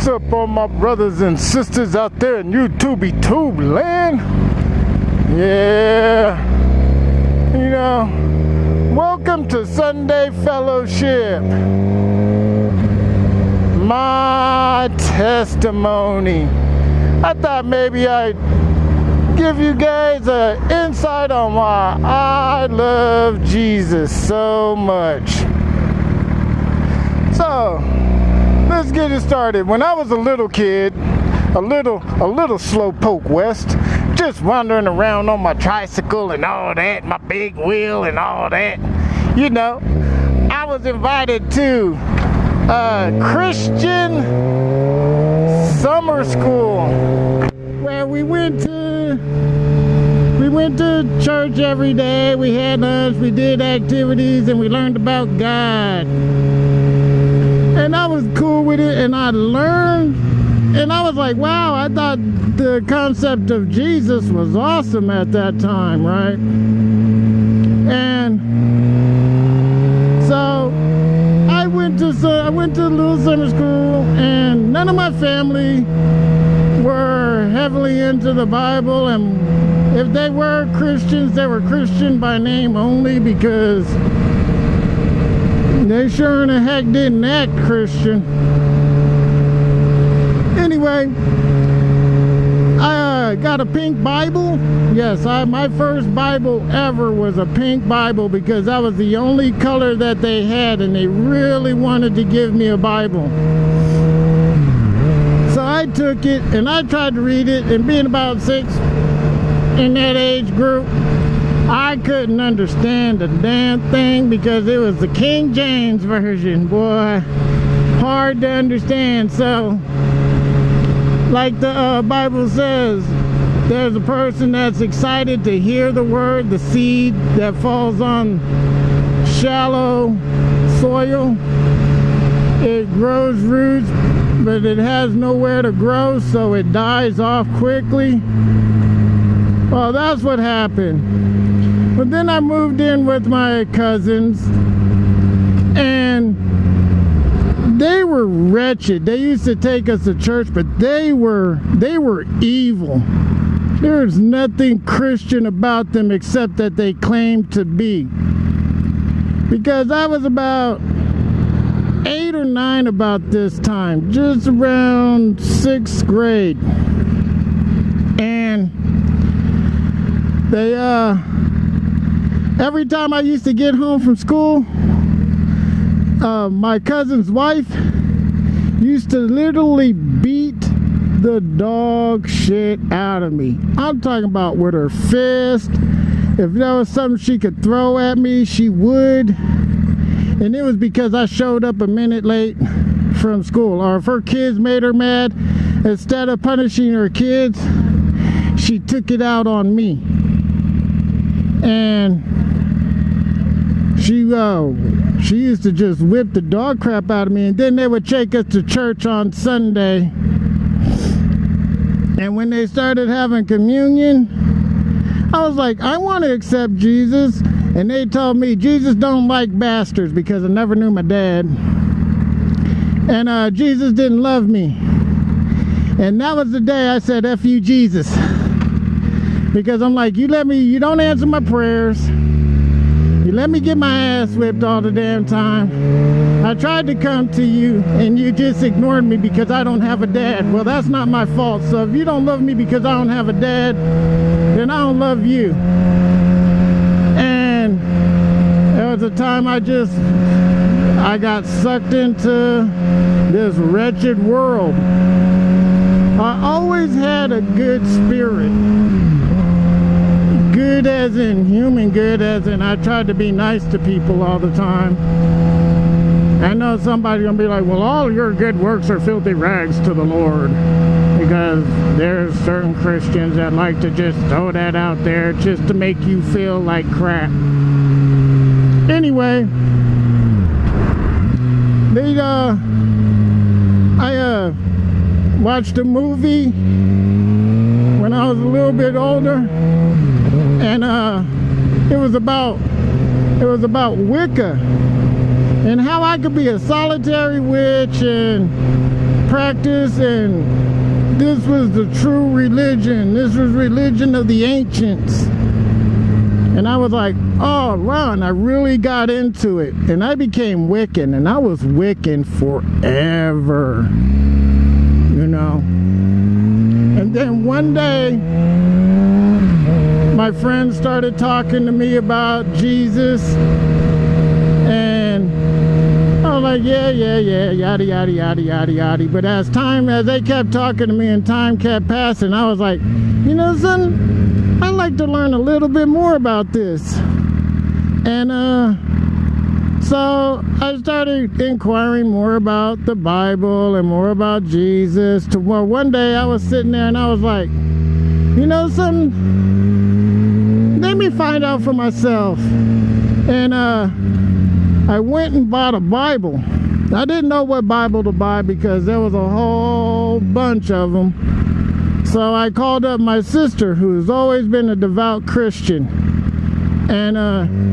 What's up, all my brothers and sisters out there in YouTube land? Yeah, you know, welcome to Sunday Fellowship. My testimony. I thought maybe I'd give you guys an insight on why I love Jesus so much. So, let's get it started. When I was a little kid, a little slowpoke west, just wandering around on my tricycle and all that, my big wheel and all that, you know, I was invited to a Christian summer school where we went to church every day. We had lunch, we did activities, and we learned about God. And I was cool with it, and I learned, and I was like, wow, I thought the concept of Jesus was awesome at that time, right? And so I went to a little summer school, and none of my family were heavily into the Bible, and if they were Christians, they were Christian by name only, because they sure in the heck didn't act Christian. Anyway, I got a pink Bible. Yes, my first Bible ever was a pink Bible, because that was the only color that they had, and they really wanted to give me a Bible. So I took it and I tried to read it, and being about 6 in that age group, I couldn't understand the damn thing, because it was the King James version, boy, hard to understand. So, like the Bible says, there's a person that's excited to hear the word, the seed that falls on shallow soil. It grows roots, but it has nowhere to grow, so it dies off quickly. Well, that's what happened. But then I moved in with my cousins, and they were wretched. They used to take us to church, but they were evil. There's nothing Christian about them except that they claimed to be. Because I was about 8 or 9 about this time, just around 6th grade. And they, every time I used to get home from school, my cousin's wife used to literally beat the dog shit out of me. I'm talking about with her fist. If there was something she could throw at me, she would. And it was because I showed up a minute late from school. Or if her kids made her mad, instead of punishing her kids, she took it out on me. And she used to just whip the dog crap out of me. And then they would take us to church on Sunday. And when they started having communion, I was like, I want to accept Jesus. And they told me Jesus don't like bastards, because I never knew my dad. And Jesus didn't love me. And that was the day I said, F you, Jesus. Because I'm like, you don't answer my prayers. You let me get my ass whipped all the damn time. I tried to come to you, and you just ignored me because I don't have a dad. Well, that's not my fault. So if you don't love me because I don't have a dad, then I don't love you. And there was a time I got sucked into this wretched world. I always had a good spirit. Good as in human good, as in I tried to be nice to people all the time. I know somebody's gonna be like, well, all your good works are filthy rags to the Lord, because there's certain Christians that like to just throw that out there just to make you feel like crap. Anyway, I watched a movie when I was a little bit older, and it was about Wicca, and how I could be a solitary witch and practice, and this was the true religion. This was religion of the ancients. And I was like, oh wow, and I really got into it. And I became Wiccan, and I was Wiccan forever, you know. And then one day, my friends started talking to me about Jesus, and I was like, yeah, yada, yada, yada, yada, yada. But as they kept talking to me and time kept passing, I was like, you know, son, I'd like to learn a little bit more about this. And so I started inquiring more about the Bible and more about Jesus. To where one day I was sitting there and I was like, you know something? Let me find out for myself. And I went and bought a Bible. I didn't know what Bible to buy because there was a whole bunch of them. So I called up my sister, who's always been a devout Christian, and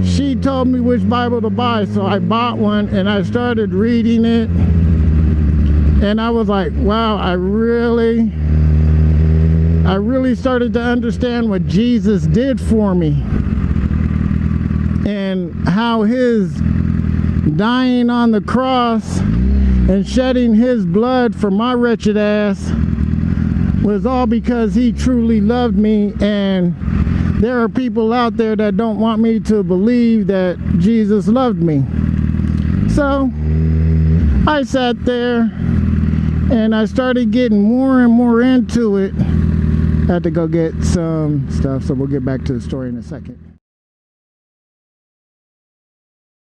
she told me which Bible to buy. So I bought one and I started reading it, and I was like, wow, I really started to understand what Jesus did for me, and how his dying on the cross and shedding his blood for my wretched ass was all because he truly loved me. And there are people out there that don't want me to believe that Jesus loved me. So I sat there and I started getting more and more into it. I had to go get some stuff, so we'll get back to the story in a second.